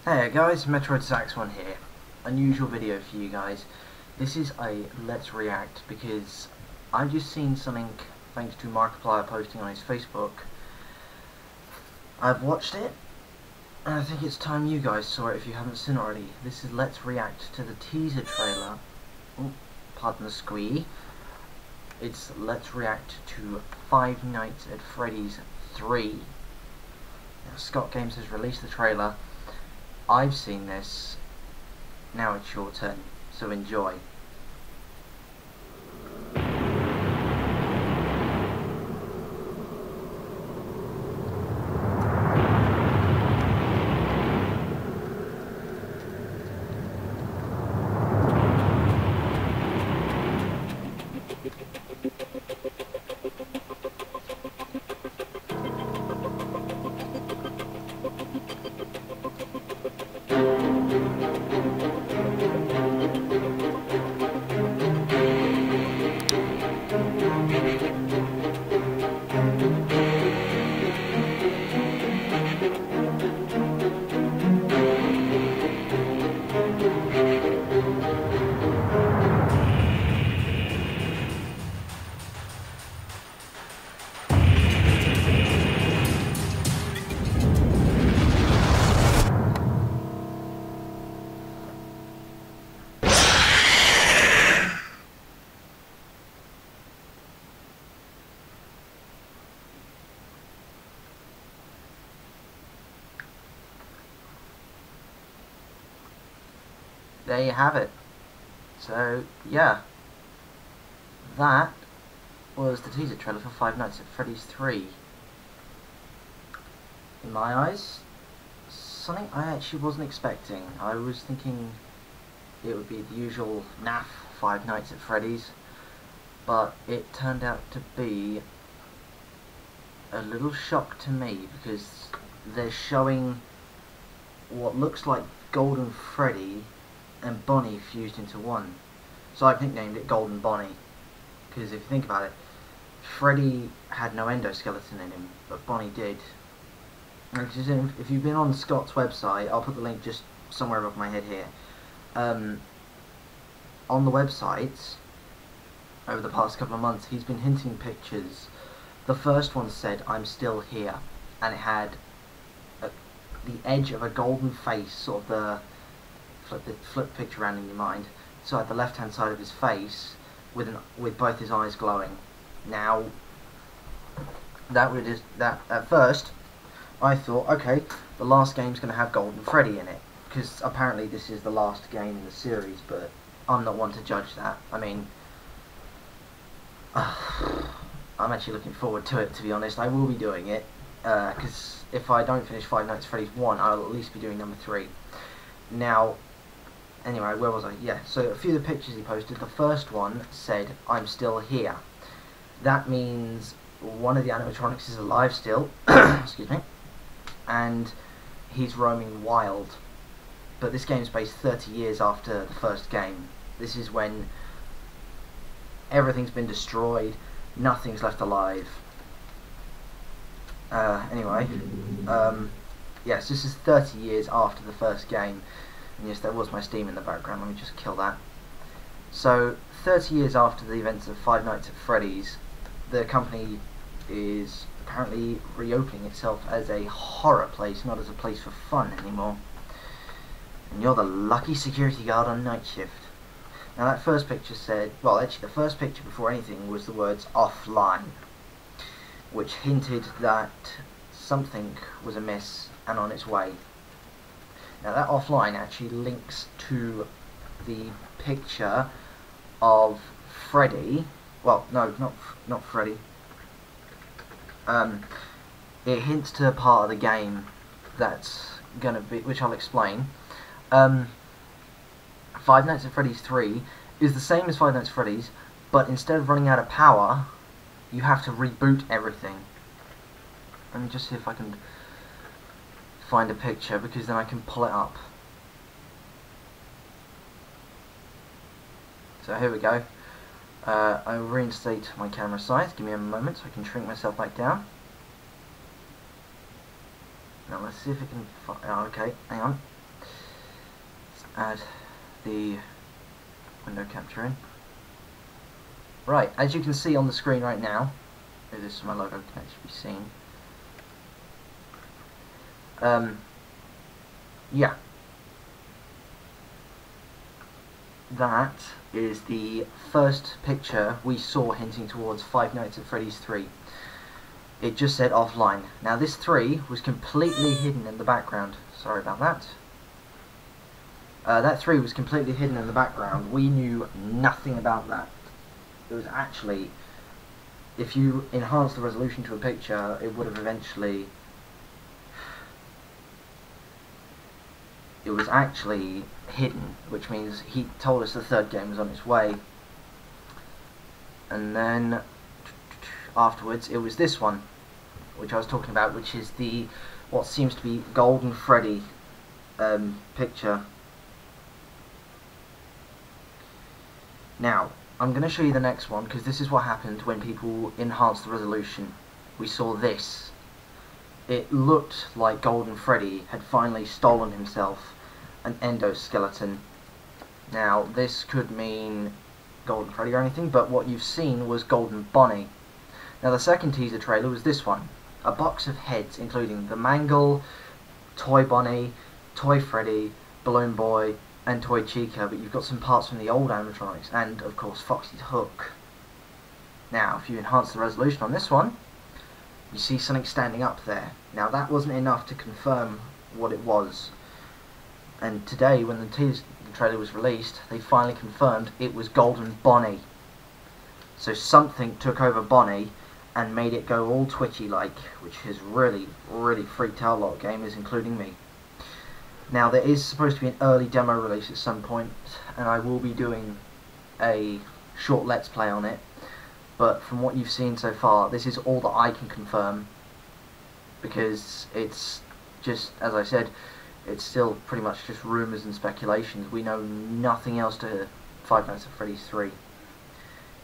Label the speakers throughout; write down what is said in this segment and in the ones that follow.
Speaker 1: Hey guys, Metroid Sax1 here. Unusual video for you guys. This is a Let's React because I've just seen something thanks to Markiplier posting on his Facebook. I've watched it and I think it's time you guys saw it if you haven't seen already. This is Let's React to the teaser trailer. Oh, pardon the squee. It's Let's React to Five Nights at Freddy's 3. Now, Scott Games has released the trailer. I've seen this, now it's your turn, so enjoy. There you have it. So, yeah. That was the teaser trailer for Five Nights at Freddy's 3. In my eyes, something I actually wasn't expecting. I was thinking it would be the usual FNAF, Five Nights at Freddy's, but it turned out to be a little shock to me because they're showing what looks like Golden Freddy and Bonnie fused into one. So I've nicknamed it Golden Bonnie, because if you think about it, Freddy had no endoskeleton in him, but Bonnie did. And if you've been on Scott's website, I'll put the link just somewhere above my head here. On the website, over the past couple of months, he's been hinting pictures. The first one said, "I'm still here," and it had the edge of a golden face, sort of the flip picture around in your mind. So at the left hand side of his face, with both his eyes glowing. Now, that at first, I thought, okay, the last game's going to have Golden Freddy in it, because apparently this is the last game in the series. But I'm not one to judge that. I mean, I'm actually looking forward to it, to be honest. I will be doing it, because if I don't finish Five Nights at Freddy's 1, I'll at least be doing number 3. Now, anyway, where was I? Yeah, so a few of the pictures he posted. The first one said, "I'm still here." That means one of the animatronics is alive still, excuse me, and he's roaming wild. But this game's based 30 years after the first game. This is when everything's been destroyed, nothing's left alive. Anyway, yes, this is 30 years after the first game. And yes, there was my Steam in the background, let me just kill that. So, 30 years after the events of Five Nights at Freddy's, the company is apparently reopening itself as a horror place, not as a place for fun anymore. And you're the lucky security guard on night shift. Now that first picture said, well, actually the first picture before anything was the words "offline," which hinted that something was amiss and on its way. Now that "offline" actually links to the picture of Freddy. Well, no, not Freddy. It hints to a part of the game that's gonna be, which I'll explain. Five Nights at Freddy's 3 is the same as Five Nights at Freddy's, but instead of running out of power, you have to reboot everything. Let me just see if I can find a picture, because then I can pull it up. So here we go. I will reinstate my camera size. Give me a moment so I can shrink myself back down. Now let's see if we can. Oh, okay, hang on. add the window capture in. Right, as you can see on the screen right now, this is my logo can actually be seen. Yeah. That is the first picture we saw hinting towards Five Nights at Freddy's 3. It just said offline. Now this 3 was completely hidden in the background. Sorry about that. That 3 was completely hidden in the background. We knew nothing about that. It was actually, if you enhance the resolution to a picture, it would have eventually... It was actually hidden, which means he told us the third game was on its way. And then afterwards it was this one, which I was talking about, which is the what seems to be Golden Freddy picture. Now I'm going to show you the next one, because this is what happened when people enhanced the resolution. We saw this. It looked like Golden Freddy had finally stolen himself an endoskeleton. Now this could mean Golden Freddy or anything, but what you've seen was Golden Bonnie. Now the second teaser trailer was this one. A box of heads including the Mangle, Toy Bonnie, Toy Freddy, Balloon Boy and Toy Chica, but you've got some parts from the old animatronics and of course Foxy's Hook. Now if you enhance the resolution on this one, you see something standing up there. Now that wasn't enough to confirm what it was. And today, when the trailer was released, they finally confirmed it was Golden Bonnie. So something took over Bonnie and made it go all twitchy-like, which has really, really freaked out a lot of gamers, including me. Now there is supposed to be an early demo release at some point, and I will be doing a short Let's Play on it. But from what you've seen so far, this is all that I can confirm, because it's just, as I said, it's still pretty much just rumours and speculations. We know nothing else to Five Nights at Freddy's 3.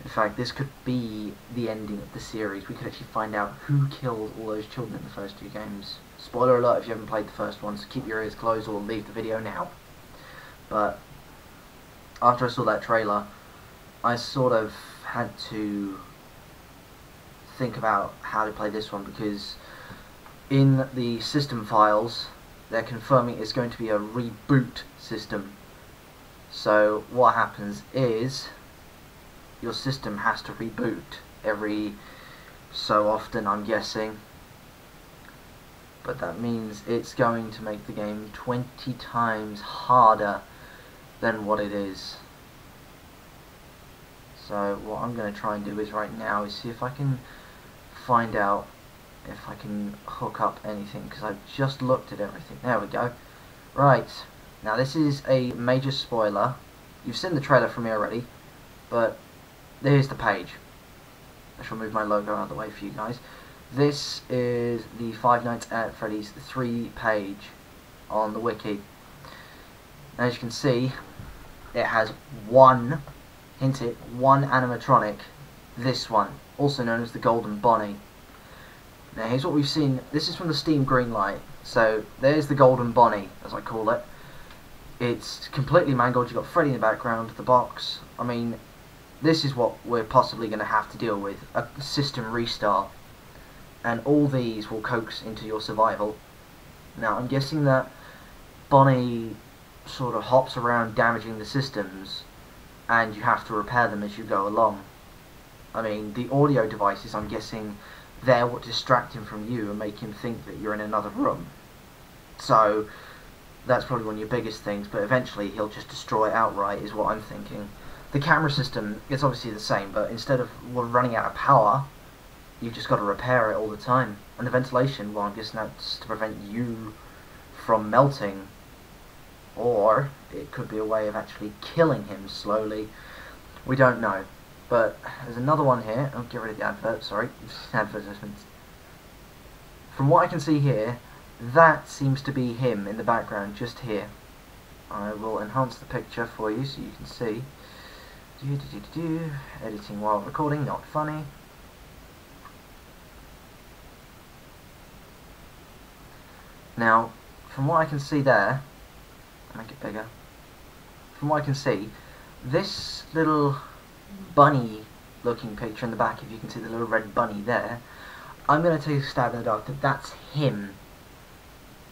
Speaker 1: In fact, this could be the ending of the series. We could actually find out who killed all those children in the first two games. Spoiler alert if you haven't played the first one, so keep your ears closed or leave the video now. But after I saw that trailer, I sort of had to think about how to play this one, because in the system files they're confirming it's going to be a reboot system. So what happens is your system has to reboot every so often, I'm guessing, but that means it's going to make the game 20 times harder than what it is. So what I'm going to try and do is right now is see if I can find out if I can hook up anything, because I've just looked at everything. There we go. Right, now this is a major spoiler. You've seen the trailer from me already, but there's the page. I shall move my logo out of the way for you guys. This is the Five Nights at Freddy's 3 page on the wiki. As you can see, it has one, hint it, one animatronic, this one, also known as the Golden Bonnie. Now here's what we've seen. This is from the Steam Greenlight. So there's the Golden Bonnie, as I call it. It's completely mangled. You've got Freddy in the background, the box. I mean, this is what we're possibly going to have to deal with, a system restart. And all these will coax into your survival. Now I'm guessing that Bonnie sort of hops around damaging the systems, and you have to repair them as you go along. I mean, the audio devices, I'm guessing, they're what distract him from you and make him think that you're in another room. So that's probably one of your biggest things, but eventually he'll just destroy it outright, is what I'm thinking. The camera system is obviously the same, but instead of running out of power, you've just got to repair it all the time. And the ventilation, well, I'm guessing that's to prevent you from melting, or it could be a way of actually killing him slowly. We don't know. But there's another one here. I'll get rid of the advert, sorry. Advertisements. From what I can see here, that seems to be him in the background, just here. I will enhance the picture for you so you can see. Editing while recording, not funny. Now, from what I can see there, make it bigger. from what I can see, this little bunny looking picture in the back, if you can see the little red bunny there, I'm going to take a stab in the dark that that's him.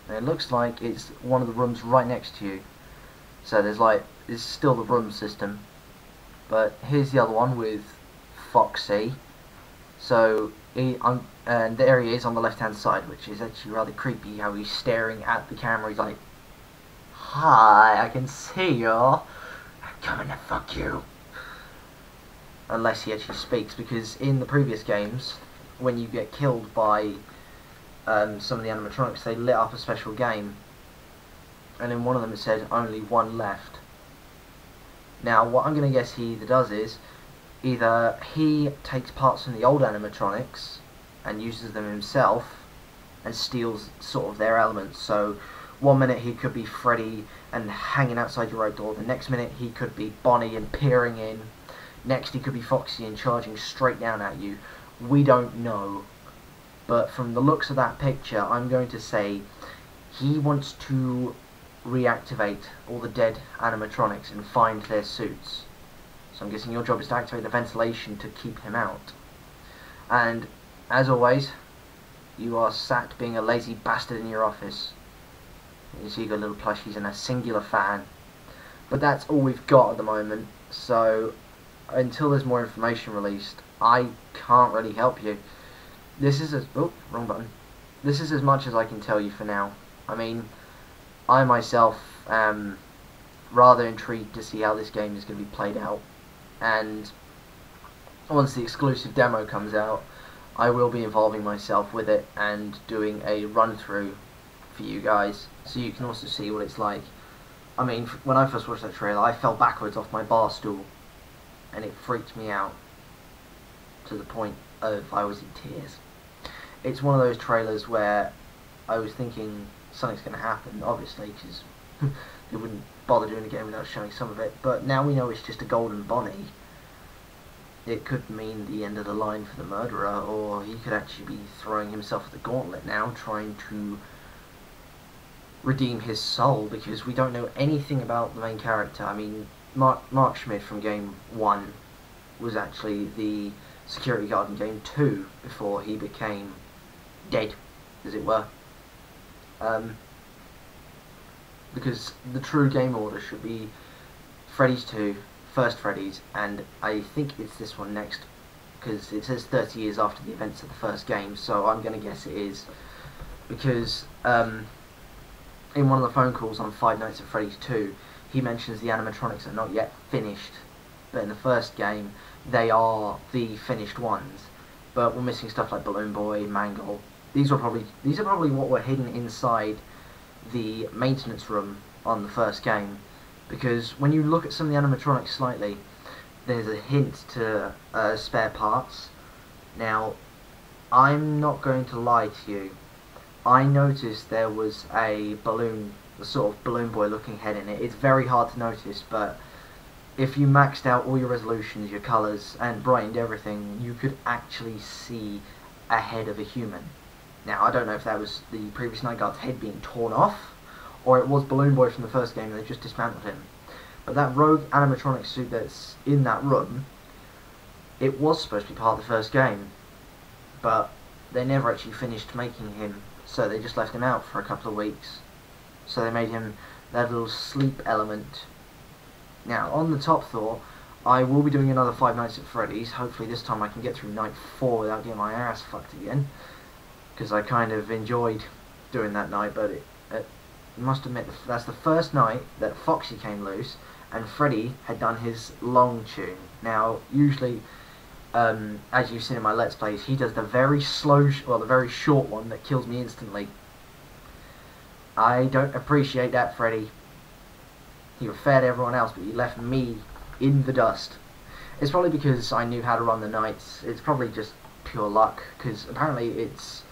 Speaker 1: And it looks like it's one of the rooms right next to you. So there's like, it's still the room system. But here's the other one with Foxy. So and there he is on the left hand side, which is actually rather creepy how he's staring at the camera. He's like, "Hi, I can see you. I'm coming to fuck you." Unless he actually speaks, because in the previous games, when you get killed by some of the animatronics, they lit up a special game, and in one of them it said only one left. Now what I'm going to guess he either does is, either he takes parts from the old animatronics and uses them himself and steals sort of their elements. So one minute he could be Freddy and hanging outside your road door, the next minute he could be Bonnie and peering in, next he could be Foxy and charging straight down at you. We don't know, but from the looks of that picture, I'm going to say he wants to reactivate all the dead animatronics and find their suits. So I'm guessing your job is to activate the ventilation to keep him out. And as always, you are sat being a lazy bastard in your office. You see, you got little plushies and a singular fan. But that's all we've got at the moment. So until there's more information released, I can't really help you. This is wrong button. This is as much as I can tell you for now. I mean, I myself am rather intrigued to see how this game is going to be played out. And once the exclusive demo comes out, I will be involving myself with it and doing a run through for you guys, so you can also see what it's like. I mean, when I first watched that trailer, I fell backwards off my bar stool, and it freaked me out to the point of I was in tears. It's one of those trailers where I was thinking something's going to happen, obviously, because they wouldn't bother doing a game without showing some of it. But now we know it's just a golden Bonnie. It could mean the end of the line for the murderer, or he could actually be throwing himself at the gauntlet now, trying to redeem his soul, because we don't know anything about the main character. I mean, Mark Schmidt from Game 1 was actually the security guard in Game 2 before he became dead, as it were. Because the true game order should be Freddy's 2, first Freddy's, and I think it's this one next, because it says 30 years after the events of the first game, so I'm going to guess it is, because in one of the phone calls on Five Nights at Freddy's 2, he mentions the animatronics are not yet finished, but in the first game they are the finished ones, but we're missing stuff like Balloon Boy, Mangle. These are probably what were hidden inside the maintenance room on the first game, because when you look at some of the animatronics slightly, there's a hint to spare parts. Now, I'm not going to lie to you, I noticed there was a sort of Balloon Boy looking head in it. It's very hard to notice, but if you maxed out all your resolutions, your colours, and brightened everything, you could actually see a head of a human. Now, I don't know if that was the previous Night Guard's head being torn off, or it was Balloon Boy from the first game and they just dismantled him. But that rogue animatronic suit that's in that room, it was supposed to be part of the first game, but they never actually finished making him, so they just left him out for a couple of weeks. So they made him that little sleep element. Now, on the top thought, I will be doing another Five Nights at Freddy's. Hopefully this time I can get through night 4 without getting my ass fucked again, because I kind of enjoyed doing that night, but I must admit that's the first night that Foxy came loose and Freddy had done his long tune. Now, usually, as you've seen in my Let's Plays, he does the very slow, the very short one that kills me instantly. I don't appreciate that, Freddy. You were fair to everyone else, but you left me in the dust. It's probably because I knew how to run the nights. It's probably just pure luck, because apparently it's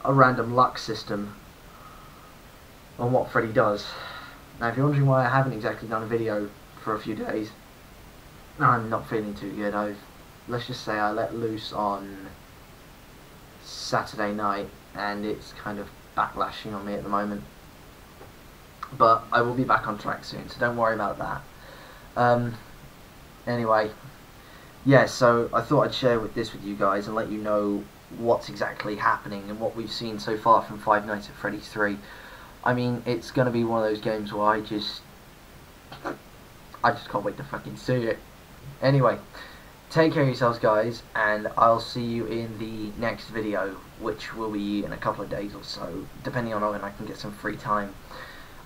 Speaker 1: a random luck system on what Freddy does. Now, if you're wondering why I haven't exactly done a video for a few days, I'm not feeling too good. Let's just say I let loose on Saturday night, and it's kind of backlashing on me at the moment. but I will be back on track soon, so don't worry about that. Anyway, yeah, so I thought I'd share this with you guys and let you know what's exactly happening and what we've seen so far from Five Nights at Freddy's 3. I mean, it's going to be one of those games where I just can't wait to fucking see it. Anyway, take care of yourselves, guys, and I'll see you in the next video, which will be in a couple of days or so, depending on when I can get some free time.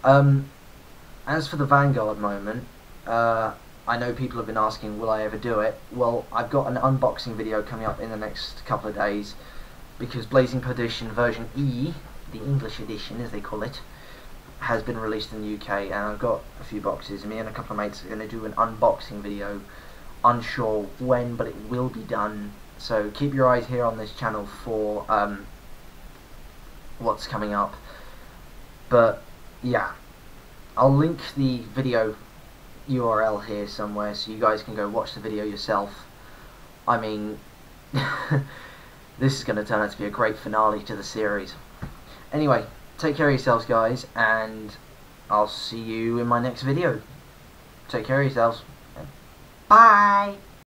Speaker 1: As for the Vanguard moment, I know people have been asking, will I ever do it? Well, I've got an unboxing video coming up in the next couple of days, because Blazing Perdition version E, the English edition as they call it, has been released in the UK, and I've got a few boxes, and me and a couple of mates are going to do an unboxing video. Unsure when, but it will be done, so keep your eyes here on this channel for what's coming up. But yeah, I'll link the video URL here somewhere so you guys can go watch the video yourself. I mean, this is going to turn out to be a great finale to the series. Anyway, take care of yourselves, guys, and I'll see you in my next video. Take care of yourselves. Bye!